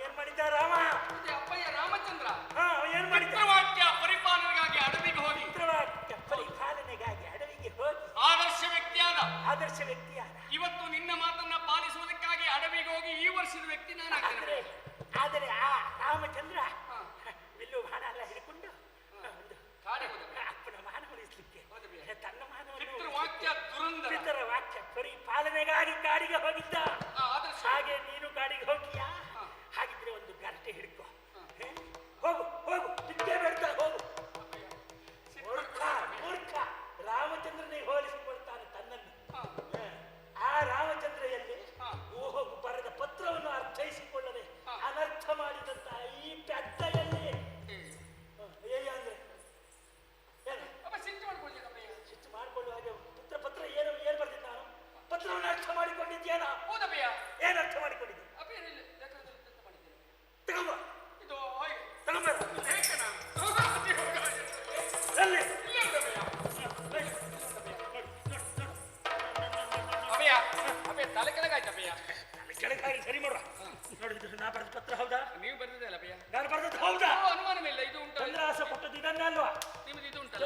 ಏನ್ ಮಾಡಿದ್ದ ರಾಮ? ಅಪ್ಪಯ್ಯ ರಾಮಚಂದ್ರ ಏನ್ ಮಾಡಿದ್ದ? ವಾಕ್ಯ ಪರಿಪಾಲನೆಗಾಗಿ ಅಡವಿಗೆ ಹೋಗಿ ಪರಿಪಾಲನೆಗಾಗಿ ಅಡವಿಗೆ ಹೋಗಿ ಆದರ್ಶ ವ್ಯಕ್ತಿಯಾದ ಇವತ್ತು ನಿನ್ನ ಮಾತನ್ನ ಪಾಲಿಸುವುದಕ್ಕಾಗಿ ಅಡವಿಗೆ ಹೋಗಿ ಈ ವರ್ಷದ ವ್ಯಕ್ತಿ ನಾನಾಗ್ತೇನೆ. ಆದರೆ ಆ ರಾಮಚಂದ್ರ ಬಿಲ್ಲು ಬಾಣ ಎಲ್ಲ ಹಿಡ್ಕೊಂಡು ಅಪ್ಪನ ಮಾನ ಉಳಿಸ್ಲಿಕ್ಕೆ ತನ್ನ ಮಾನವನ್ನು ವಾಕ್ಯ ಪರಿಪಾಲನೆಗಾಗಿ ಕಾಡಿಗೆ ಹೋಗಿದ್ದ. ಹಾಗೆ ನೀನು ಕಾಡಿಗೆ ಹೋಗಿಯಾ? ಹಾಗಿದ್ರೆ ಒಂದು ಗರಟೆ ಹಿಡ್ಕೊ, ಹೋಗು ಹೋಗು, ಬಿದ್ದೆ ಬೇಡ್ತಾ ಹೋಗು. ಮೂರ್ಖ ರಾಮಚಂದ್ರನಿಗೆ ಹೋಲಿಸಿಕೊಳ್ತಾನೆ ತನ್ನನ್ನು. ಆ ರಾಮಚಂದ್ರ ಎಲ್ಲಿ ಹೋಗು ಬರೆದ ಪತ್ರವನ್ನು ಅರ್ಥೈಸಿಕೊಳ್ಳದೆ ಅನರ್ಥ ಮಾಡಿದಂತ ಈ ಪೆದ್ದೆಯಲ್ಲಿ ಅಂದ್ರೆ ಸಿಟ್ಟು ಮಾಡ್ಕೊಳ್ಳುವ ಹಾಗೆ ಪತ್ರ ಏನು ಬರ್ದಿದ್ದ ನಾನು? ಪತ್ರವನ್ನು ಅರ್ಥ ಮಾಡಿಕೊಂಡಿದ್ದೇನ? ಏನು ಅರ್ಥ ಮಾಡಿಕೊಂಡಿದ್ದೆ? ತಗೊಂಬ ತಲೆ ಕೆಳಗಾಯ್ತಪ್ಪಯ್ಯ. ಕೆಳಗಾಗಿ ಸರಿ ಮಾಡುವ. ನೋಡಿದ್ರು ನಾ ಬರೆದ ಪತ್ರ ಹೌದಾ? ನೀವು ಬರ್ದಿದ್ದಲ್ಲ ಅಪ್ಪಯ್ಯ? ನಾನು ಬರೆದದ್ದು ಹೌದಾ? ಅನುಮಾನವಿಲ್ಲ. ಇದು ಉಂಟು ಚಂದ್ರಹಾಸ ಕೊಟ್ಟದ್ದು ಇದನ್ನೇ ಅಲ್ವಾ? ನಿಮ್ದು ಇದು ಉಂಟಲ್ಲ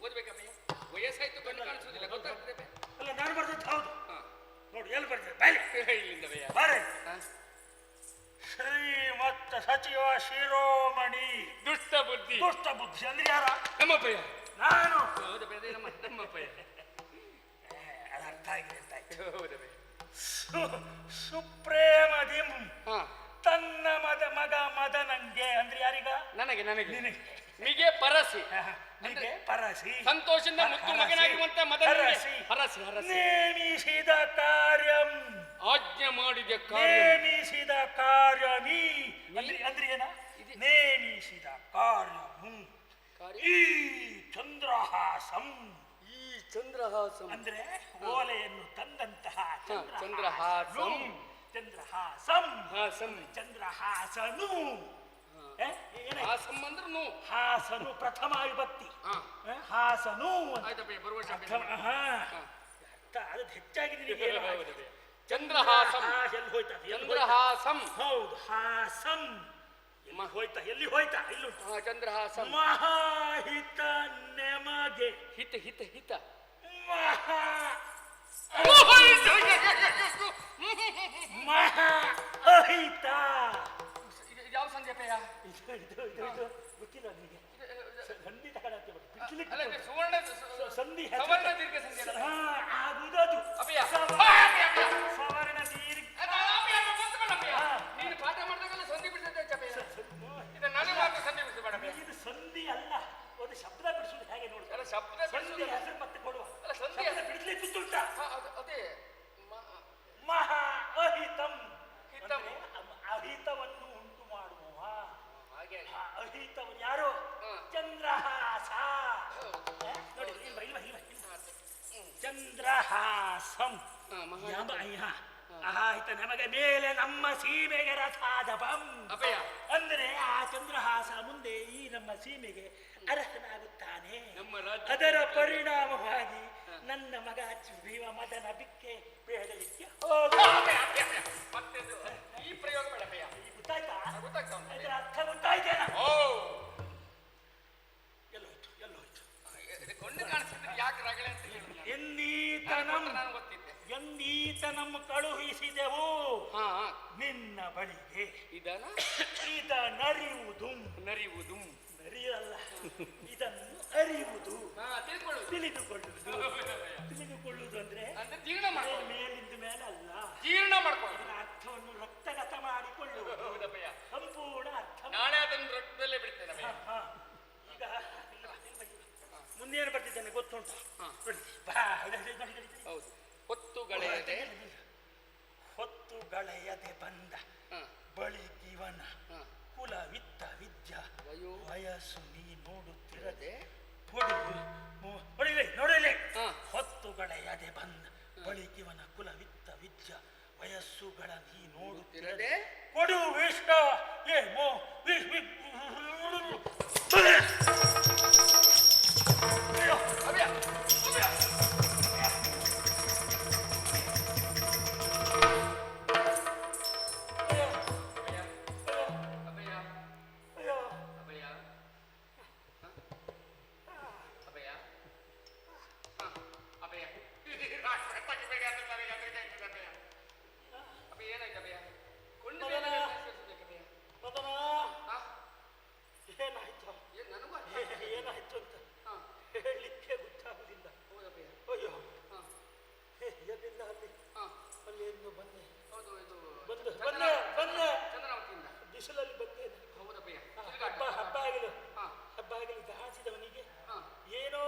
ಓದ್ಬೇಕಪ್ಪಯ್ಯ. ವಯಸ್ಸಾಯ್ತು, ಕಣ್ಣು ಕಾಣಿಸುವುದಿಲ್ಲ, ಗೊತ್ತಾಗ್ತದೆ. ಅಲ್ಲ, ನಾನು ಬರೆದದ್ದು ಹೌದು. ನೋಡಿ ಎಲ್ಲಿ ಬರ್ತಿದೆ ಬಾಯಿ ಇಲ್ಲಿಂದ ಭಯ್ಯ. ಬಾರೆ. ಶ್ರೀಮತ್ತ ಸಚಿವ ಶಿರೋಮಣಿ ದುಷ್ಟ ಬುದ್ಧಿ ಅಂದ್ರೆ ಯಾರ? ನಮ್ಮಪ್ಪಯ್ಯ. ನಾನು. ಹೌದಪ್ಪಯ್ಯ, ನಮ್ಮಪ್ಪಯ್ಯ. ಅರ್ಥ ಆಗಿದೆ. ಸುಪ್ರೇಮದಿಂ ತನ್ನ ಮಗ ಮದನಂಗೆ ಅಂದ್ರೆ ಯಾರಿಗ? ನನಗೆ ನಿನಗೆ. ಮಿಗೆ ಪರಸಿ ಪರಸಿ ಸಂತೋಷದಿಂದ ಮುತ್ತು ಮಗನಾಗಿರುವಂತ ಮದನಂಗೆ ಹರಸಿ ನೇಮಿಸಿದ ಕಾರ್ಯಂ ಆಜ್ಞೆ ಮಾಡಿದ ನೇಮಿಸಿದ ಕಾರ್ಯಮಿ ಅಂದ್ರೆ ಏನ? ನೇಮಿಸಿದ ಕಾರ್ಯಮು ಈ ಚಂದ್ರಹಾಸಂ. ಚಂದ್ರಹಾಸಂ ಅಂದ್ರೆ ಓಲೆಯನ್ನು ತಂದಂತಹ ಚಂದ್ರಹಾಸಂ. ಚಂದ್ರಹಾಸನು. ಹಾಸಂ ಅಂದ್ರೆ ನೂ. ಹಾಸನು ಪ್ರಥಮ ವಿಭಕ್ತಿ. ಹಾಸನು ಅದು ಹೆಚ್ಚಾಗಿ ನಿನಗೆ ಚಂದ್ರಹಾಸಂ. ಎಲ್ಲಿ ಹೋಯ್ತಾ? ಚಂದ್ರಹಾಸಂ. ಹೌದು, ಹಾಸಂ ಹೋಯ್ತಾ? ಎಲ್ಲಿ ಹೋಯ್ತಾ? ಇಲ್ಲುಂಟು ಚಂದ್ರಹಾಸಂ. ಮಹಾಹಿತ ನೆಮಗೆ ಹಿತ ಮಹಾ ಅಹಿತ. ಯಾವ ಸಂಜೆಪಯ್ಯ? ಗೊತ್ತಿಲ್ಲ ನಿಮಗೆ? ಸಂಧಿ ತಗೊಳತ್ತೆ ಸುವರ್ಣ ಸಂಧಿ ಸವರ್ಣ ದೀರ್ಘ ಸಂಧಿ ಆಗುವುದು ಸವರ್ಣ ದೀರ್ಘ. ನೀನು ಪಾಠ ಮಾಡಿದಾಗಲ್ಲ ಸಂಧಿ ಬಿಡಿಸಿದ್ದೆ ಚಪಯ್ಯ. ಇದು ನನ್ನ ಮಾತು ಸಂಧಿ ಬಿಡಿಸಬೇಡ. ಇದು ಸಂಧಿ ಅಲ್ಲ, ಒಂದು ಶಬ್ದ ಬಿಡಿಸುವುದು ಹೇಗೆ ನೋಡಿ. ಶಬ್ದ ಸಂಧಿ ಹೆಸರು ಮತ್ತೆ ಕೊಡುವ. ಸಂಧಿ ಬಿಡಿಸ್ಲಿಕ್ಕೆ ಗೊತ್ತುಂಟ? ಅದೇ ಮಹಾ ಅಹಿತಂ. ಅಹಿತವನ್ನು ಉಂಟು ಮಾಡುವ ಹಾಗೆ. ಅಹಿತವನ್ನು ಯಾರು? ಚಂದ್ರಹಾಸ. ನೋಡಿ ಚಂದ್ರಹಾಸಂ. ಆಹಿತ ನಮಗೆ ಮೇಲೆ ನಮ್ಮ ಸೀಮೆಗೆ ರಥಾದಪಂ. ಅಂದ್ರೆ ಆ ಚಂದ್ರಹಾಸ ಮುಂದೆ ಈ ನಮ್ಮ ಸೀಮೆಗೆ ಅರ್ಹನಾಗುತ್ತಾನೆ. ಅದರ ಪರಿಣಾಮವಾಗಿ ನನ್ನ ಮಗ ಭೀಮ ಮದನ ಬಿಕ್ಕೆ ಬೇಡಲಿಕ್ಕೆ ಈ ಪ್ರಯೋಗ ಬೇಡ. ಗೊತ್ತಾಯ್ತಾ? ಇದರ ಅರ್ಥ ಗೊತ್ತಾಯ್ತೇನ? ಎಲ್ಲೋಯ್ತು ಕೊಂಡು ಕಾಣಿಸಿದ್ರೆ ಯಾಕೆ ರಗಳೆ ಅಂತ ಹೇಳಿ ಎಂದೀತನಂ ಕಳುಹಿಸಿದೆವು ನಿನ್ನ ಬಳಿಗೆ. ಇದನ್ನರಿಯುವುದು ನರಿಯಲ್ಲ, ಇದನ್ನು ಅರಿಯುವುದು, ತಿಳಿದುಕೊಳ್ಳುವುದು ಅಂದ್ರೆ ಮೇಲಿಂದ ಮೇಲೆ ಅಲ್ಲ, ಜೀರ್ಣ ಮಾಡ್ಕೊಳ್ಳೋದು. ಇದರ ಅರ್ಥವನ್ನು ರಕ್ತಗತ ಮಾಡಿಕೊಳ್ಳುವುದು ಸಂಪೂರ್ಣ ಅರ್ಥ. ನಾಳೆ ಅದನ್ನು ರಕ್ತದಲ್ಲೇ ಬಿಡ್ತೇನೆ. ಈಗ ಮುಂದೇನು ಬರ್ತಿದ್ದೇನೆ ಗೊತ್ತುಂಟು? ಹೌದು. ಹೊತ್ತುಗಳೆಯದೆ ಬಂದ ಬಳಿಕಿವನ ಕುಲವಿತ್ತ ವಿದ್ಯಾ ವಯಸ್ಸು ನೀ ನೋಡುತ್ತಿರದೆ ನೋಡಲಿ. ಹೊತ್ತುಗಳೆಯದೆ ಬಂದ ಬಳಿಕಿವನ ಕುಲವಿತ್ತ ವಿದ್ಯಾ ವಯಸ್ಸುಗಳ ನೀ ನೋಡುತ್ತಿರದೆ ಕೊಡು ವಿಷ್ಟ ಚಂದ್ರಾವತಿಯಿಂದ ಬಿಸಿಲಲ್ಲಿ ಬಂದೇನೆ. ಹೌದಪ್ಪಯ್ಯ. ಹಬ್ಬ ಆಗಲಿ ದಾಸಿದವನಿಗೆ ಏನೋ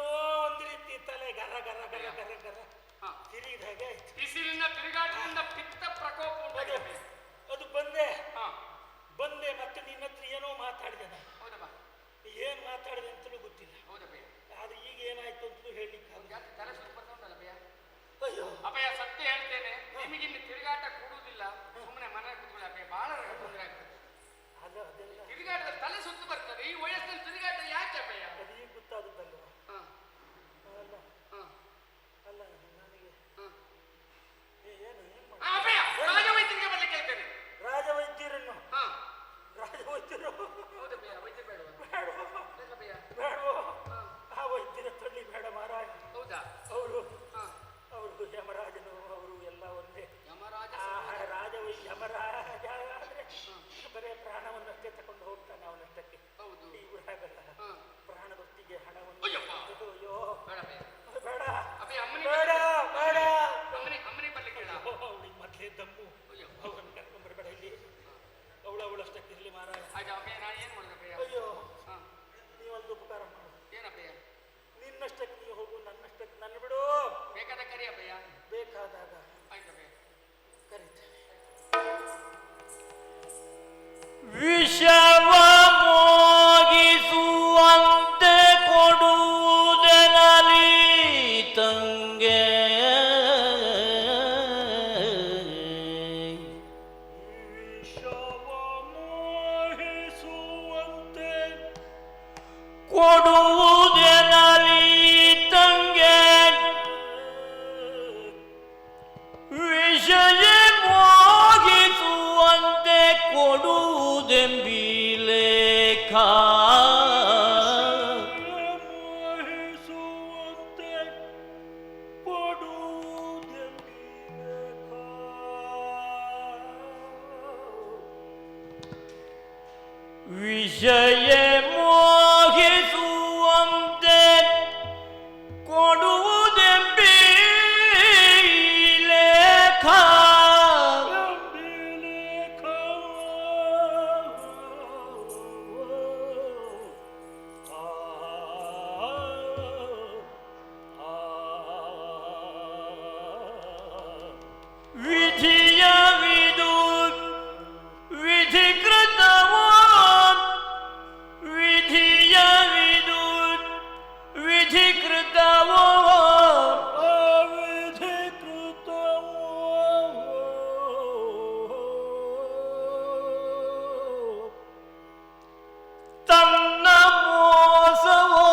ಒಂದು ರೀತಿ ತಲೆ ಗರ ಗರ ಗರ ಗರ ಗರ ತಿರುಗಿದ ಹಾಗೆ ಆಯ್ತು. ಬಿಸಿಲಿನ ತಿರುಗಾಟದಿಂದ ಪಿತ್ತ ಪ್ರಕೋಪ ಉಂಟಾಗಿದೆ. ಅದು ಬಂದೆ ಮತ್ತೆ ನಿನ್ನ ಹತ್ರ ಏನೋ ಮಾತಾಡಿದೆ ನಾನು. ಹೌದಪ್ಪ. ಏನ್ ಮಾತಾಡಿದೆ ಅಂತಲೂ ಗೊತ್ತಿಲ್ಲ. ಹೌದಪ್ಪಯ್ಯ. ಆದ್ರೆ ಈಗ ಏನಾಯ್ತು ಅಂತಲೂ ಹೇಳಲಿಕ್ಕೆ ತಲೆ ಸ್ವಲ್ಪ ಉಂಟಲ್ಲಪ್ಪಯ್ಯ. ಅಯ್ಯೋ ಅಪ್ಪಯ್ಯ ಸತ್ಯ ಹೇಳ್ತೇನೆ, ನಿಮಗಿನ್ನು ತಿರುಗಾಟ ಕೊಡುವುದಿಲ್ಲ, ಸುಮ್ಮನೆ ಮನೆ ಕೂತ್ಕೊಳ್ಳಿ ಅಪ್ಪಯ್ಯ, ಬಹಳ ತೊಂದರೆ ಆಗ್ತದೆ. ಅದೆಲ್ಲ ತಿರುಗಾಟದಲ್ಲಿ ತಲೆ ಸುತ್ತು ಬರ್ತದೆ. ಈ ವಯಸ್ಸಲ್ಲಿ ತಿರುಗಾಟ ಯಾಕೆ ಅಪ್ಪಯ್ಯ? ಅದು ಈಗ ಗೊತ್ತಾಗುತ್ತಲ್ವ. ಅಲ್ಲ ನನಗೆ ಏನು ಅಪ್ಪಯ್ಯ ರಾಜವೈದ್ಯರಿಗೆ ಬರ್ಲಿಕ್ಕೆ ಹೇಳ್ತೇನೆ. ರಾಜವೈದ್ಯರನ್ನು ಹೌದಪ್ಪಯ್ಯ. ವೈದ್ಯ ಬೇಡವಾ? ಬೇಡವೋ ಆ ವೈದ್ಯರ ತಳ್ಳಿ ಬೇಡ ಮಾರಾಯ. ಹೌದಾ? ಅವರು ಯಮರಾಜನು ಅವರು ಎಲ್ಲ ಒಂದೇ. ಯಮರಾಜ ಯಮರಾಜ ಆದ್ರೆ ಬರೇ ಪ್ರಾಣವನ್ನಷ್ಟೇ ತಕೊಂಡು ಹೋಗ್ತಾನೆ ಅವನಷ್ಟಕ್ಕೆ. ಹೌದು. ಇವರಾಗಲ್ಲ, ಪ್ರಾಣದೊಟ್ಟಿಗೆ ಹಣವನ್ನು. ಅಯ್ಯೋ ಬೇಡ ಅಪ್ಪಯ್ಯ. ಅಮ್ಮನಿಗೆ ಬರ್ಲಿಕ್ಕೆ ಹೇಳ. ಅವಳಿಗೆ ಮೊದಲೇ ದಮ್ಮು. ಅವರನ್ನು ಕರ್ಕೊಂಡ್ಬರ್ಬೇಡ ಇಲ್ಲಿ. ಅವಳಷ್ಟಕ್ಕೆ ಇರಲಿ ಮಾರಾಯ. ಆಯ್ತು ಅಪ್ಪಯ್ಯ, ನಾನು ಏನು ಮಾಡೋದಪ್ಪಯ್ಯ? ಅಯ್ಯೋ ನೀವೊಂದು ಉಪಕಾರ ಮಾಡು. ಏನಪ್ಪಯ್ಯ? ನಿನ್ನಷ್ಟಕ್ಕೆ ನೀವು ಹೋಗು, ನನ್ನಷ್ಟಕ್ಕೆ ನನ್ನ ಬಿಡು. ಬೇಕಾದ ಕರಿ ಅಪ್ಪಯ್ಯ. ಬೇಕಾದಾಗ ಆಯ್ತಪ್ಪಯ್ಯ. ಕರೀತೇನೆ. ವಿಷವ ಮೋಗಿಸುವಂತೆ ಕೊಡುವುದೆನಲಿ ತಂಗೆ, ವಿಷವ ಮೋಹಿಸುವಂತೆ ಕೊಡುವುದೆನಲಿ ತಂಗೆ, ವಿಷಯ ಮೋಗಿಸುವಂತೆ ಕೊಡುವುದೆಂಬಿಲೇಖ, ಮೋಹಿಸುವಂತೆ ಕೊಡುವುದೆಂಬಿಲೇಖ. ವಿಷಯ ಮೋಹಿಸುವಂತೆ ಕೊಡುವುದೆಂಬಿಲೇಖ, ವಿಧಿಯವಿದು ವಿಧಿಕೃತವೋ, ವಿಧಿಯವಿದು ವಿಧಿಕೃತವೋ, ತನ್ನ ಮೋಸವೋ,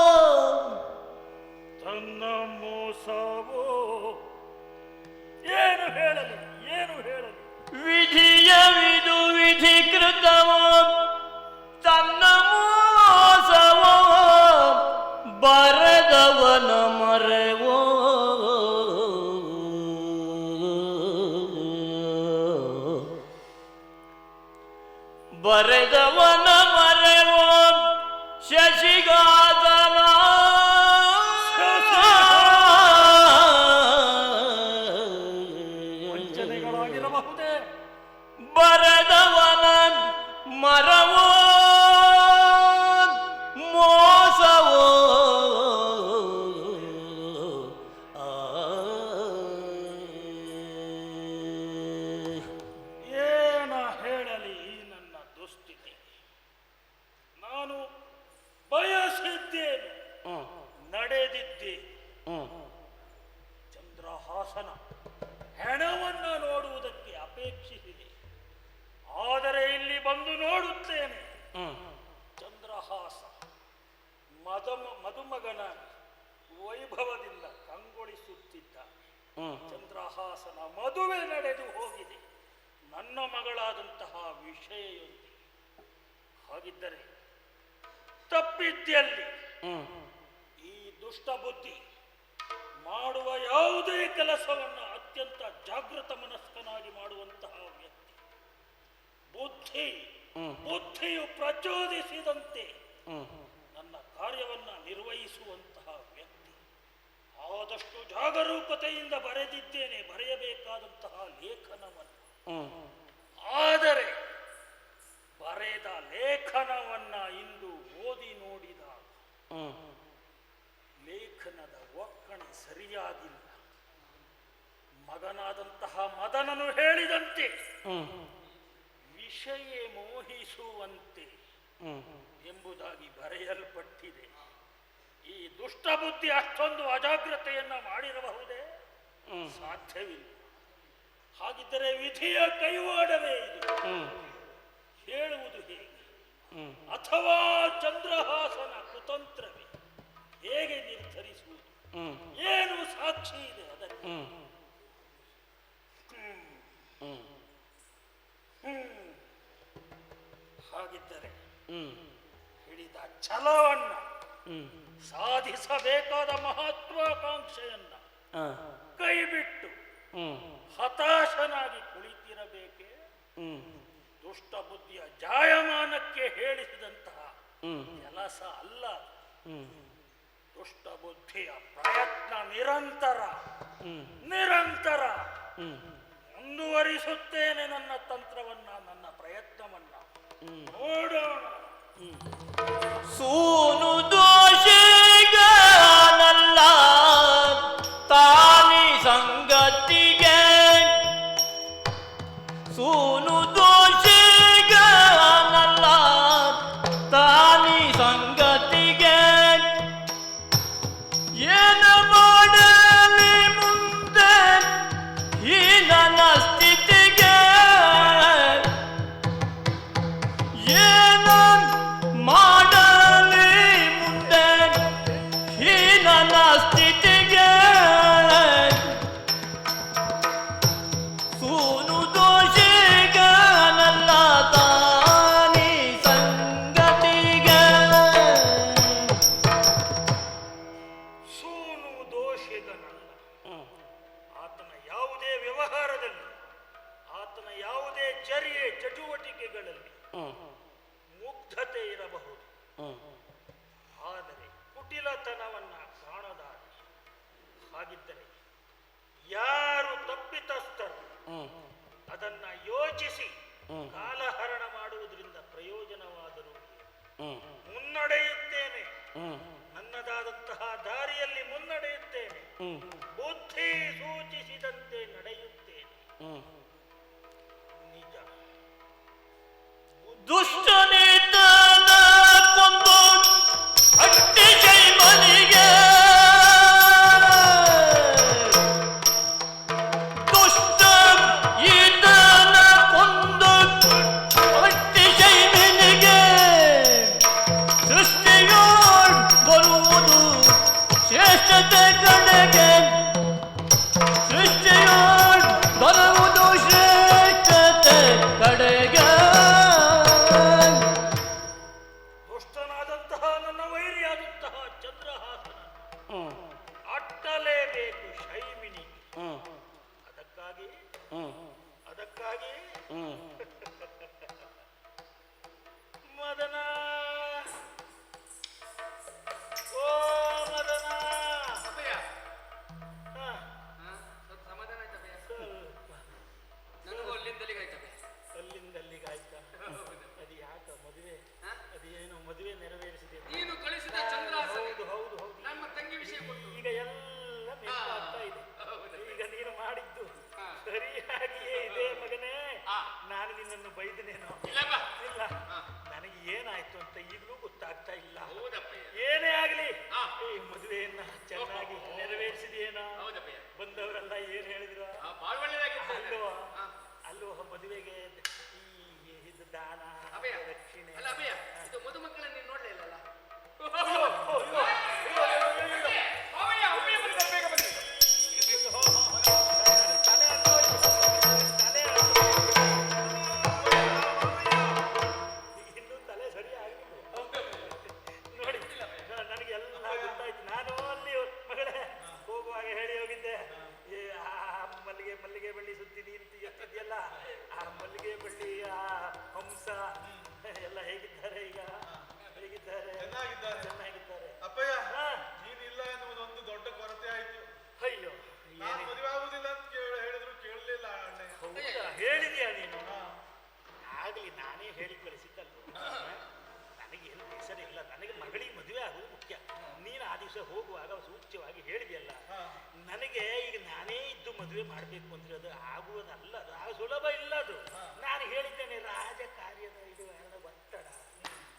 ತನ್ನ ಮೋಸವೋ. ಏನು ಹೇಳಲಿ ವಿಧಿಯವಿದು ವಿಧಿಕೃತವೋ, ತನ್ನ ಮೋಸವೋ, ಬರೆದವನ ಮರೆವೋ, ಬರೆದವನ ಮರೆವೋ, ಶಶಿಗಾದನ ವಂಚನೆಗಳಾಗಿರಬಹುದೇ. ಬರೆದವನ ಮರವೋ, ಮೋಸವೋ, ಏನ ಹೇಳಲಿ ನನ್ನ ದುಸ್ಥಿತಿ. ನಾನು ಬಯಸಿದ್ದೇನೆ, ನಡೆದಿದ್ದೇನೆ. ಚಂದ್ರಹಾಸನ ಹೆಣವನ್ನ ನೋಡುವುದಕ್ಕೆ ಅಪೇಕ್ಷಿಸಿದೆ. ಆದರೆ ಇಲ್ಲಿ ಬಂದು ನೋಡುತ್ತೇನೆ, ಚಂದ್ರಹಾಸ ಮದುಮಗನಾಗಿ ವೈಭವದಿಂದ ಕಂಗೊಳಿಸುತ್ತಿದ್ದ. ಚಂದ್ರಹಾಸನ ಮದುವೆ ನಡೆದು ಹೋಗಿದೆ ನನ್ನ ಮಗಳಾದಂತಹ ವಿಷಯದೊಂದಿಗೆ. ಹಾಗಿದ್ದರೆ ತಪ್ಪಿದ್ದಲ್ಲಿ ಈ ದುಷ್ಟ ಬುದ್ಧಿ ಮಾಡುವ ಯಾವುದೇ ಕೆಲಸವನ್ನು ಅತ್ಯಂತ ಜಾಗೃತ ಮನಸ್ಕನಾಗಿ ಮಾಡುವಂತಹ ವ್ಯಕ್ತಿ. ಬುದ್ಧಿಯು ಪ್ರಚೋದಿಸಿದಂತೆ ನನ್ನ ಕಾರ್ಯವನ್ನ ನಿರ್ವಹಿಸುವಂತಹ ವ್ಯಕ್ತಿ. ಆದಷ್ಟು ಜಾಗರೂಕತೆಯಿಂದ ಬರೆದಿದ್ದೇನೆ ಬರೆಯಬೇಕಾದಂತಹ ಲೇಖನವನ್ನು. ಆ ಲೇಖನವನ್ನ ಇಂದು ಓದಿ ನೋಡಿದ ಲೇಖನದ ಒಕ್ಕಣೆ ಸರಿಯಾಗಿಲ್ಲ. ಮಗನಾದಂತಹ ಮದನನು ಹೇಳಿದಂತೆ ವಿಷಯ ಮೋಹಿಸುವಂತೆ ಎಂಬುದಾಗಿ ಬರೆಯಲ್ಪಟ್ಟಿದೆ. ಈ ದುಷ್ಟಬುದ್ಧಿ ಅಷ್ಟೊಂದು ಅಜಾಗ್ರತೆಯನ್ನ ಮಾಡಿರಬಹುದೇ? ಸಾಧ್ಯವಿಲ್ಲ. ಹಾಗಿದ್ದರೆ ವಿಧಿಯ ಕೈವಾಡವೇ ಇದು. ಹೇಳುವುದು ಹೇಗೆ? ಅಥವಾ ಚಂದ್ರಹಾಸನ ಕುತಂತ್ರವೇ? ಹೇಗೆ ನಿರ್ಧರಿಸುವುದು? ಏನು ಸಾಕ್ಷಿ ಇದೆ ಅದಕ್ಕೆ? ಹಾಗಿದ್ದರೆ ಹಿಡಿದ ಛಲವನ್ನ, ಸಾಧಿಸಬೇಕಾದ ಮಹತ್ವಾಕಾಂಕ್ಷೆಯನ್ನ ಕೈಬಿಟ್ಟು ಹತಾಶನಾಗಿ ಕುಳಿತಿರಬೇಕೆ? ದುಷ್ಟ ಬುದ್ಧಿಯ ಜಾಯಮಾನಕ್ಕೆ ಹೇಳಿಸಿದಂತಹ ಕೆಲಸ ಅಲ್ಲ. ದುಷ್ಟ ಬುದ್ಧಿಯ ಪ್ರಯತ್ನ ನಿರಂತರ ಮುಂದುವರಿಸುತ್ತೇನೆ. ನನ್ನ ತಂತ್ರವನ್ನ, ನನ್ನ ಪ್ರಯತ್ನವನ್ನ ನೋಡೋಣ. ಸೂನು ದೋಷಿಗನಲ್ಲ ತಾನಿ ಸಂಗತಿಗೆ, ಸೂನು ದೋಷಿಗನಲ್ಲ ತಾನಿ ಸಂಗತಿಗೆ, ಏನ ಮಾಡಲಿ ಮುಂದೆ ಈ ನನ್ನ ಸ್ಥಿತಿಗೆ, ಏನ ಮಾಡಲಿ ಮುಂದೆ ಈ ನನ್ನ ಸ್ಥಿತಿಗೆ, ಸೂನು ದೋಷಿಗನಲ್ಲ ತಾನಿ ಸಂಗತಿಗೆ. ಸೂನು ದೋಷಿಗನಲ್ಲ. ಆತನ ಯಾವುದೇ ವ್ಯವಹಾರದಲ್ಲಿ, ಆತನ ಯಾವುದೇ ಚರ್ಯೆ ಚಟುವಟಿಕೆಗಳಲ್ಲಿ ಮುಗ್ಧತೆ ಇರಬಹುದು. ಆದರೆ ಕುಟಿಲತನವನ್ನ ಕಾಣದಾರೆ. ಹಾಗಿದ್ದರೆ ಯಾರು ತಪ್ಪಿತಸ್ಥರು ಅದನ್ನ ಯೋಚಿಸಿ ಕಾಲಹರಣ ಮಾಡುವುದರಿಂದ ಪ್ರಯೋಜನವಾದರೂ ಮುನ್ನಡೆಯುತ್ತೇನೆ. ನನ್ನದಾದಂತಹ ದಾರಿಯಲ್ಲಿ ಮುನ್ನಡೆಯುತ್ತೇನೆ. ಬುದ್ಧಿ ಸೂಚಿಸಿದಂತೆ ನಡೆಯುತ್ತೇನೆ. ನಿಜ. ದುಷ್ಟನಿದ್ದನ ಕೊಂದು ಅಟ್ಟಿಸೈ ಮನಿಗೆ, ದುಷ್ಟ ಈತನ ಕೊಂದು ಅಟ್ಟಿಸೈ ಮನಿಗೆ, ಸೃಷ್ಟಿಯೋಳ್ ಬರುವುದು ಶ್ರೇಷ್ಠತೆ ಕಡೆಗೆ, ಸೃಷ್ಟಿಯೋಳ್ ಬರುವುದು ಶ್ರೇಷ್ಠತೆ ಕಡೆಗೆ. ದುಷ್ಟನಾದಂತಹ ನನ್ನ ವೈರಿಯಾದಂತಹ ಚಂದ್ರಹಾಸನ ಅಟ್ಟಲೇಬೇಕು ಶೈಮಿನಿ. ಅದಕ್ಕಾಗಿ ಮದನ, ಓ ಮದನ, ಅಪ್ಪಯ್ಯ, ಹ, ಸ್ವಲ್ಪ ಸಮಾಧಾನ ಆಯ್ತಪ್ಪಯ್ಯ. ಸ್ವಲ್ಪ ನನಗೂ ಅಲ್ಲಿಂದಲಿಗಾಯ್ತಪ್ಪಯ್ಯ. ಅಲ್ಲಿಂದ ಅಲ್ಲಿಗಾಯ್ತಾ? ಅದು ಯಾಕ ಮದುವೆ? ಅದೇನು ಮದುವೆ ನೆರವೇರಿಸಿದೆ? ನೀನು ಕಳಿಸಿದ ಚಂದ್ರಹಾಸನ ಹೌದು ಹೌದು ಹೌದು. ನಮ್ಮ ತಂಗಿ ವಿಷಯ ಕೊಟ್ಟು ಈಗ ಎಲ್ಲ ನೆನಪಾಗ್ತಾ ಇದೆ. ಈಗ ನೀನು ಮಾಡಿದ್ದು ಸರಿಯಾಗಿಯೇ ಇದೆ ಮಗನೇ. ನಾನು ನಿನ್ನನ್ನು ಬೈದನೇನೋ? ಇಲ್ಲಪ್ಪ. ಇಲ್ಲ, ನನಗೆ ಏನಾಯ್ತು ಅಂತ ಈಗಲೂ ಗೊತ್ತಾಗ್ತಾ ಇಲ್ಲ. ಹೌದಪ್ಪಯ್ಯ. ಏನೇ ಆಗ್ಲಿ ಈ ಮದುವೆಯನ್ನ ಚೆನ್ನಾಗಿ ನೆರವೇರಿಸಿದೆಯೇನೋ? ಹೌದಪ್ಪಯ್ಯ. ಬಂದವರೆಲ್ಲ ಏನ್ ಹೇಳಿದ್ರು? ಬಾಳ್ ಒಳ್ಳೆದಾಗಿತ್ತು. ಅಲ್ಲೋ ಮದುವೆಗೆ ಈ ಇದು ದಾನ, ಅಭಯ, ದಕ್ಷಿಣೆ. ಅಲ್ಲ ಅಭಯ, ಇದು ಮದುಮಕ್ಕಳನ್ನ ನೀನು ನೋಡ್ಲೇ ಇಲ್ಲಲ್ಲ? ಅಯ್ಯೋ, ಅಯ್ಯೋ, ಅಯ್ಯೋ, ಅಯ್ಯೋ, ಅಯ್ಯೋ. ಅಭಯ, ಅಭಯ ಬಂದ, ಬೇಗ ಬನ್ನಿ. ತಲೆ ಹತ್ತೋಯ್ತು, ತಲೆ ಹತ್ತೋಯ್ತು. ಇನ್ನೂ ತಲೆ ಸರಿ ಆಗಿಲ್ಲ. ನೋಡಿ, ನನಗೆ ಎಲ್ಲ ಗೊತ್ತಾಯ್ತು. ನಾನು ಅಲ್ಲಿ ಮಗಳೇ ಹೋಗುವಾಗ ಹೇಳಿ ಹೋಗಿದ್ದೆ, ಆ ಮಲ್ಲಿಗೆ ಬಳ್ಳಿ ಸುತ್ತಿ ನೀನು ಎತ್ತಿದ್ಯಲ್ಲ, ಆ ಮಲ್ಲಿಗೆ ಬಳ್ಳಿ, ಆ ಹಂಸ ಎಲ್ಲ ಹೇಗಿದ್ದಾರೆ ಈಗ? ಹೇಗಿದ್ದಾರೆ? ಚೆನ್ನಾಗಿದ್ದಾರೆ. ಅಪ್ಪಯ್ಯ, ನೀನಿಲ್ಲ ಎನ್ನುವುದೊಂದು ದೊಡ್ಡ ಕೊರತೆ ಆಯ್ತು. ಅಯ್ಯೋ, ನಾನು ಮದುವೆ ಆಗುದಿಲ್ಲ ಅಂತ ಹೇಳಿದ್ರು ಕೇಳಲಿಲ್ಲ ಅಣ್ಣ. ಹೌದಾ? ಹೇಳಿದ್ಯಾ ನೀನು? ಆಗ್ಲಿ, ನಾನೇ ಹೇಳಿ ಕಳಿಸಿದ್ದಲ್ಲ. ಮಗಳಿಗೆ ಮದುವೆ ಆಗೋದು ಮುಖ್ಯ. ನೀನು ಆ ದಿವಸ ಹೋಗುವಾಗ ಸೂಚ್ಯವಾಗಿ ಹೇಳಿದೆಯಲ್ಲ, ನನಗೆ ಈಗ ನಾನೇ ಇದ್ದು ಮದುವೆ ಮಾಡಬೇಕು ಅಂದ್ರೆ ಅದು ಆಗುವುದಲ್ಲ, ಅದು ಸುಲಭ ಇಲ್ಲ. ಅದು ನಾನು ಹೇಳಿದ್ದೇನೆ, ರಾಜಕಾರ್ಯದ ಇದು ಒತ್ತಡ,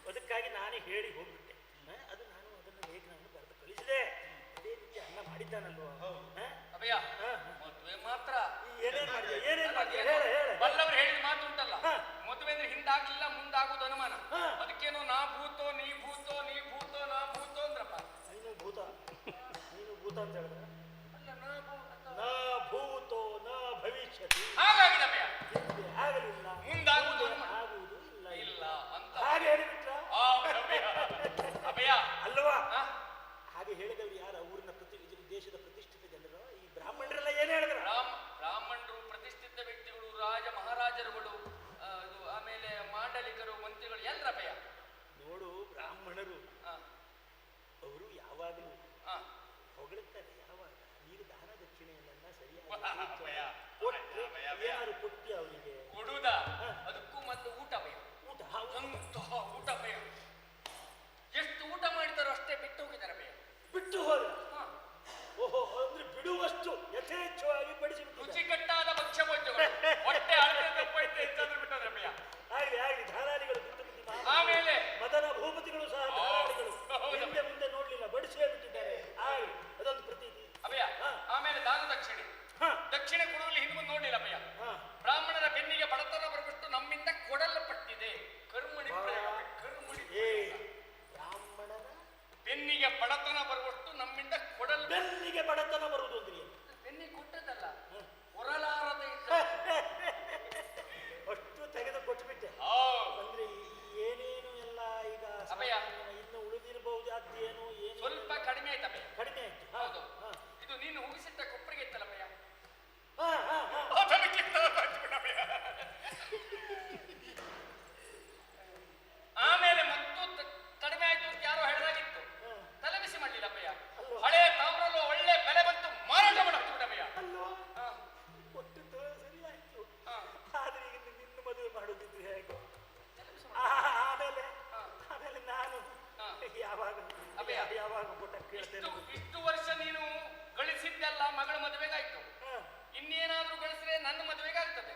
ಅದಕ್ಕಾಗಿ ನಾನೇ ಹೇಳಿ ಹೋಗ್ಬಿಟ್ಟೆ. ಅದು ನಾನು ಅದನ್ನು ಲೇಖನವನ್ನು ಬರೆದು ಕಳಿಸಿದೆ. ಅದೇ ರೀತಿ ಅನ್ನ ಮಾಡಿದ್ದಾನಲ್ವ. ಮದುವೆ ಮಾತ್ರ ಏನೇನ್ ಮಾಡಿದೆ, ಏನೇನ್ ಮಾಡಿದೆ ಹೇಳ. ಬಲ್ಲವರು ಹೇಳಿದ ಮಾತು ಉಂಟಲ್ಲ, ಮದುವೆ ಅಂದ್ರೆ ಹಿಂದಾಗ್ಲಿಲ್ಲ ಮುಂದಾಗುದು ಅನುಮಾನ. ಅದಕ್ಕೇನೋ ನಾ ಭೂತೋ ನೀ ಭೂತೋ ನೀ ಭೂತೋ ನಾ ಭೂತೋ ಅಂದ್ರಪ್ಪ. ನೀನು ಭೂತ ಅಂತ ಹೇಳಿದ್ರೆ ಅಲ್ಲ, ನಾ ಭೂತೋ ನ ಭವಿಷ್ಯತಿ. ಹಾಗಾಗಿದಪ್ಪಯ್ಯ, ಆಗಲಿಲ್ಲ, ಮುಂದಾಗುವುದು ಆಗುವುದು ಇಲ್ಲ ಇಲ್ಲ ಅಂತ ಹಾಗೆ ಹೇಳಿಬಿಟ್ರ ಅಭಯ ಅಲ್ವಾ? ಹಾಗೆ ಹೇಳಿದವರು ಯಾರ ಊರಿನ ದೇಶದ ಪ್ರತಿಷ್ಠಿತ ಜನರು, ಈ ಬ್ರಾಹ್ಮಣರೆಲ್ಲ ಏನ್ ಹೇಳಿದ್ರು? ಬ್ರಾಹ್ಮಣರು, ಪ್ರತಿಷ್ಠಿತ ವ್ಯಕ್ತಿಗಳು, ರಾಜ ಮಹಾರಾಜರುಗಳು, ಆಮೇಲೆ ಮಾಂಡಲಿಕರು, ಮಂತ್ರಿಗಳು ಎಲ್ಲರಪ್ಪಯ್ಯ. ನೋಡು, ಬ್ರಾಹ್ಮಣರು ಅವರು ಯಾವಾಗಲೂ ಹೊಗಳುತ್ತಾರೆ. ಯಾವಾಗ ನೀರು ದಾನ ದಕ್ಷಿಣೆಯನ್ನ ಸರಿಯಾಗಿ ಏನಾದ್ರು ಕೊಟ್ಟಿ ಅವರಿಗೆ ಕೊಡುವುದ, ಅದಕ್ಕೂ ಮೊದಲು ಊಟ ಭಯ. ಊಟ ಭಯ, ಎಷ್ಟು ಊಟ ಮಾಡಿದಾರೋ ಅಷ್ಟೇ ಬಿಟ್ಟು ಹೋಗಿದ್ದಾರೆ ಭಯ. ಬಿಟ್ಟು ಹೋದ. ಓಹೋ, ಅಂದ್ರೆ ಬಿಡುವಷ್ಟು ಯಥೇಚ್ಛವಾಗಿ ಬಡಿಸಿಬಿಟ್ಟು ರುಚಿಕಟ್ಟಾದ ಭಕ್ಷ್ಯ ಭೋಜ್ಯಗಳು, ಹೊಟ್ಟೆ ಅಳತೆ ತಪ್ಪೈತೆ ಹೆಚ್ಚಾದ್ರೂ ಬಿಟ್ಟದ್ರೆ ಭಯ. ಆಗ್ಲಿ ಧಾರಾಳಿಗಳು ಬಿಟ್ಟು ಆಮೇಲೆ ಮದನ ಭೂಪತಿಗಳು ಸಹ ಧಾರಾಳಿಗಳು ಹಿಂದೆ ಮುಂದೆ ನೋಡ್ಲಿಲ್ಲ, ಬಡಿಸೇ ಬಿಟ್ಟಿದ್ದಾರೆ. ಆಗ್ಲಿ, ಅದೊಂದು ಪ್ರತೀತಿ ಅಭಯ. ಆಮೇಲೆ ದಾನ ದಕ್ಷಿಣೆ, ದಕ್ಷಿಣೆ ಕೊಡುವಲ್ಲಿ ಹಿಂದೆ ಮುಂದೆ ನೋಡ್ಲಿಲ್ಲ ಭಯ. ಬ್ರಾಹ್ಮಣರ ಬೆನ್ನಿಗೆ ಬಡತನ ಬರಬಿಟ್ಟು ನಮ್ಮಿಂದ ಕೊಡಲ್ಪಟ್ಟಿದೆ. ಕರ್ಮಣಿ ಕರ್ಮಣಿ. ಬ್ರಾಹ್ಮಣರ ಬೆನ್ನಿಗೆ ಬಡತನ ಬರುವಷ್ಟು ನಮ್ಮಿಂದ ಬೆನ್ನಿಗೆ ಬಡತನ ಬರುವುದು ಅಂದ್ರೆ ಬೆನ್ನಿಗೆ ಕೊಟ್ಟದಲ್ಲ, ಹೊರಲಾರದೆ ಅಷ್ಟು ತೆಗೆದು ಕೊಟ್ಬಿಟ್ಟೆ. ಅಂದ್ರೆ ಏನೇನು ಎಲ್ಲ ಈಗ ಇನ್ನು ಉಳಿದಿರಬಹುದು. ಅದೇನು ಏನು ಸ್ವಲ್ಪ ಕಡಿಮೆ ಆಯ್ತು ಅಭಯ, ಕಡಿಮೆ ಆಯ್ತು. ಹೌದು. ಇದು ನೀನು ಹುಗಿಸಿಟ್ಟ ಕೊಪ್ಪರಿಗೆ ಇತ್ತಲ್ಲ ಭಯ, ಆಮೇಲೆ ಮತ್ತು ಕಡಿಮೆ ಆಯ್ತು ಅಂತ ಯಾರೋ ಹೇಳಿದಾಗಿತ್ತು. ತಲೆ ಬಿಸಿ ಮಾಡ್ಲಿಲ್ಲ ಭಯ. ಹಳೆ ತಾಮ್ರಲ್ಲೂ ಒಳ್ಳೆ ಬೆಲೆ ಬಂತು, ಮಾರಾಟ ಮಾಡಕ್ತಿಬಿಟ್ಟ ಭಯ. ಕೊಟ್ಟಿದ್ದು ಸರಿ ಆಯ್ತು, ಆದ್ರೆ ಈಗ ನಿನ್ನ ಮದುವೆ ಮಾಡುದಿದ್ರೆ ಹೇಗೆ? ಆಮೇಲೆ ನಾನು ಯಾವಾಗ ಕೊಟ್ಟ ಕೇಳ್ತೇನೆ. ಇಷ್ಟು ವರ್ಷ ನೀನು ಗಳಿಸಿದ್ದೆಲ್ಲ ಮಗಳ ಮದುವೆಗಾಯ್ತು. ಇನ್ನೇನಾದ್ರೂ ಗಳಿಸಿದ್ರೆ ನನ್ನ ಮದುವೆಗಾಗ್ತದೆ.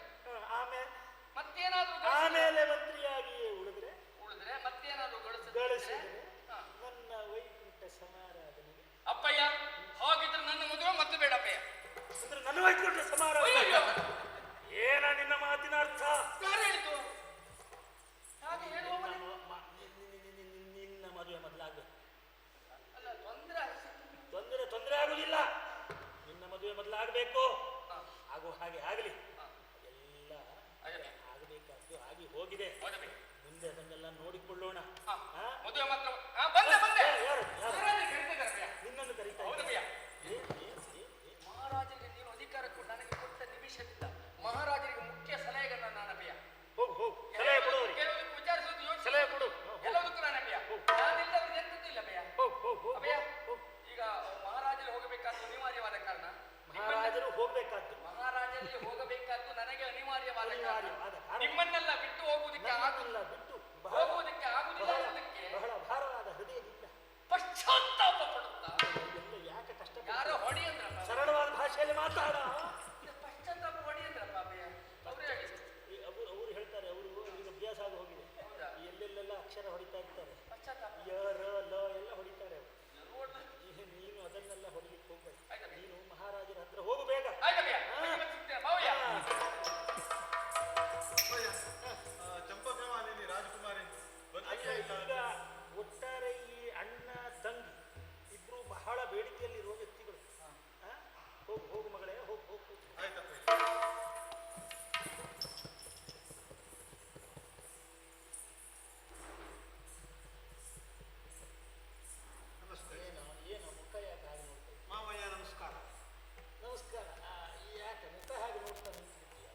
ಮತ್ತೇನಾದ್ರೂ ಆಮೇಲೆ ಮಂತ್ರಿಯಾಗಿಯೇ ಉಳಿದ್ರೆ ಮತ್ತೇನಾದ್ರೂ ಗಳಿಸಿದ್ರೆ ನನ್ನ ವೈಕುಂಠ ಸಮಾರಾಧನೆಗೆ. ಅಪ್ಪಯ್ಯ, ಹಾಗಿದ್ರೆ ನನ್ನ ಮದುವೆ ಮತ್ತೆ ಬೇಡ ಅಪ್ಪಯ್ಯ. ಅಂದ್ರೆ ನನ್ನ ವೈಕುಂಠ ಸಮಾರಾಧನೆ ಏನ ನಿನ್ನ ಮಾತಿನ ಅರ್ಥ? ಯಾರು ಹೇಳಿತು ಹಾಗೆ ಹೇಳುವ? ನಿನ್ನ ಮದುವೆ ಮೊದಲಾಗಬೇಕು. ಅಲ್ಲ, ತೊಂದರೆ ಆಗುದಿಲ್ಲ. ನಿನ್ನ ಮದುವೆ ಮೊದಲಾಗಬೇಕು. ಆಗೋ ಹಾಗೆ ಆಗಲಿ. ಎಲ್ಲ ಆಗಬೇಕಾದ್ದು ಆಗಿ ಹೋಗಿದೆ. ಮುಂದೆ ಅದನ್ನೆಲ್ಲ ನೋಡಿಕೊಳ್ಳೋಣ. ಮದುವೆ ಮಾತ್ರ ಬಂದೆ. ನಿನ್ನನ್ನು ಕರೀತಾ ಮಹಾರಾಜರಿಗೆ ನೀನು ಅಧಿಕಾರ ಕೊಟ್ಟು ನನಗೆ ಕೊಟ್ಟ ನಿಮಿಷದಿಂದ ಮಹಾರಾಜರಿಗೆ ಮುಖ್ಯ ಸಲಹೆಗಳನ್ನ ನಾನು ಅಭಯ. ಹೋಗು ಸಲಹೆ ಕೊಡು. ಕೆಲವೊಂದು ವಿಚಾರಿಸೋದು ಸಲಹೆ ಕೊಡು. ಎಲ್ಲದಕ್ಕೂ ನಾನು ಅಭಯ. ನಾನಿಲ್ಲ ಎಂತದ್ದು ಇಲ್ಲ ಅಭಯ. ಅಭಯ, ಈಗ ಮಹಾರಾಜರು ಹೋಗಬೇಕಾದ್ದು ಅನಿವಾರ್ಯವಾದ ಕಾರಣ. ಮಹಾರಾಜರು ಹೋಗ್ಬೇಕಾದ್ದು ನನಗೆ ಅನಿವಾರ್ಯವಾದ ಕಾರಣ. ನಿಮ್ಮನ್ನೆಲ್ಲ ಬಿಟ್ಟು ಹೋಗುವುದಕ್ಕೆ ಆಗುದಿಲ್ಲ ಅನ್ನೋದಕ್ಕೆ ಬಹಳ ಭಾರವಾದ ಹೃದಯದಿಂದ ಪಶ್ಚಾತ್ತಾಪ ಪಡುತ್ತಾ ಯಾಕೆ ಕಷ್ಟ? ಯಾರೋ ಹೊಡಿ ಅಂದ್ರಪ್ಪ, ಸರಳವಾದ ಭಾಷೆಯಲ್ಲಿ ಮಾತಾಡ. ಪಶ್ಚಾತ್ತಾಪ ಹೊಡಿ ಅಂದ್ರಪ್ಪ ಅಭಯ. ಅವರು ಹೇಳಿ, ಅವರು ಹೇಳ್ತಾರೆ, ಅವ್ರಿಗೆ ಅಭ್ಯಾಸ ಆಗಿ ಹೋಗಿದೆ. ಎಲ್ಲೆಲ್ಲೆಲ್ಲ ಅಕ್ಷರ ಹೊಡಿತಾ ಇರ್ತಾರೆ, ಪಶ್ಚಾತ್ತಾಪ ಯ ರ ಲ ಎಲ್ಲ ಹೊಡಿತಾರೆ. ನೀನು ಅದನ್ನೆಲ್ಲ ಹೊಡಿಲಿಕ್ಕೆ ಹೋಗ್ಬೇಡ. ನೀನು ಮಹಾರಾಜರ ಹತ್ರ ಹೋಗು ಬೇಗ. ಚಂಪಕಮಾಲಿನಿ ರಾಜಕುಮಾರಿ ಈಗ ಒಟ್ಟಾರೆ ಈ ಅಣ್ಣ ತಂಗಿ ಇಬ್ರು ಬಹಳ ಬೇಡಿಕೆಯಲ್ಲಿರುವ ವ್ಯಕ್ತಿಗಳು. ಹೋಗು ಮಗಳೇ, ಹೋಗು. ಆಯ್ತಪ್ಪ. ನಮಸ್ತೆ. ಏನು ಮುಖ ಯಾಕೆ ಹಾಗೆ ನೋಡ್ತಾ? ಮಾವಯ್ಯ ನಮಸ್ಕಾರ. ನಮಸ್ಕಾರ. ಯಾಕೆ ಮುಖ ಹಾಗೆ ನೋಡ್ತಾ ನಿಂತಿದ್ದೀಯ?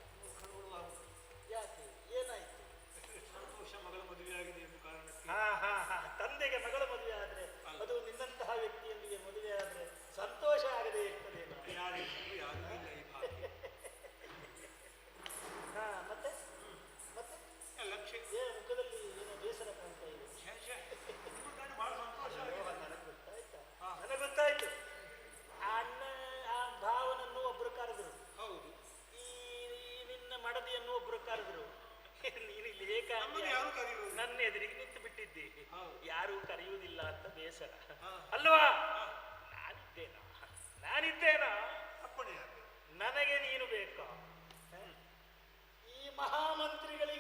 ಯಾಕೆ, ಏನಾಯ್ತು? ಸಂತೋಷ, ಮಗಳ ಮದುವೆ ಆಗಿದೆ ಎಂಬ ಕಾರಣಕ್ಕೆ. ತಂದೆಗೆ ಮಗಳ ಮದುವೆ ಆದ್ರೆ ಅದು ನಿನ್ನಂತಹ ವ್ಯಕ್ತಿಯೊಂದಿಗೆ ಮದುವೆ ನೀನು ಇಲ್ಲಿ ನಮ್ಮನ್ನು ಯಾರು ಕರೆಯುವುದು? ನನ್ನ ಎದುರಿಗೆ ನಿಂತು ಬಿಟ್ಟಿದ್ದೆ, ಹೌದು. ಯಾರೂ ಕರೆಯುವುದಿಲ್ಲ ಅಂತ ಬೇಸರ ಹಾ. ಅಲ್ವಾ? ನಾನಿದ್ದೇನಾ? ಅಪ್ಪಣೆ ಯಾರು? ನನಗೆ ನೀನು ಬೇಕಾ? ಈ ಮಹಾಮಂತ್ರಿಗಳಿಗೆ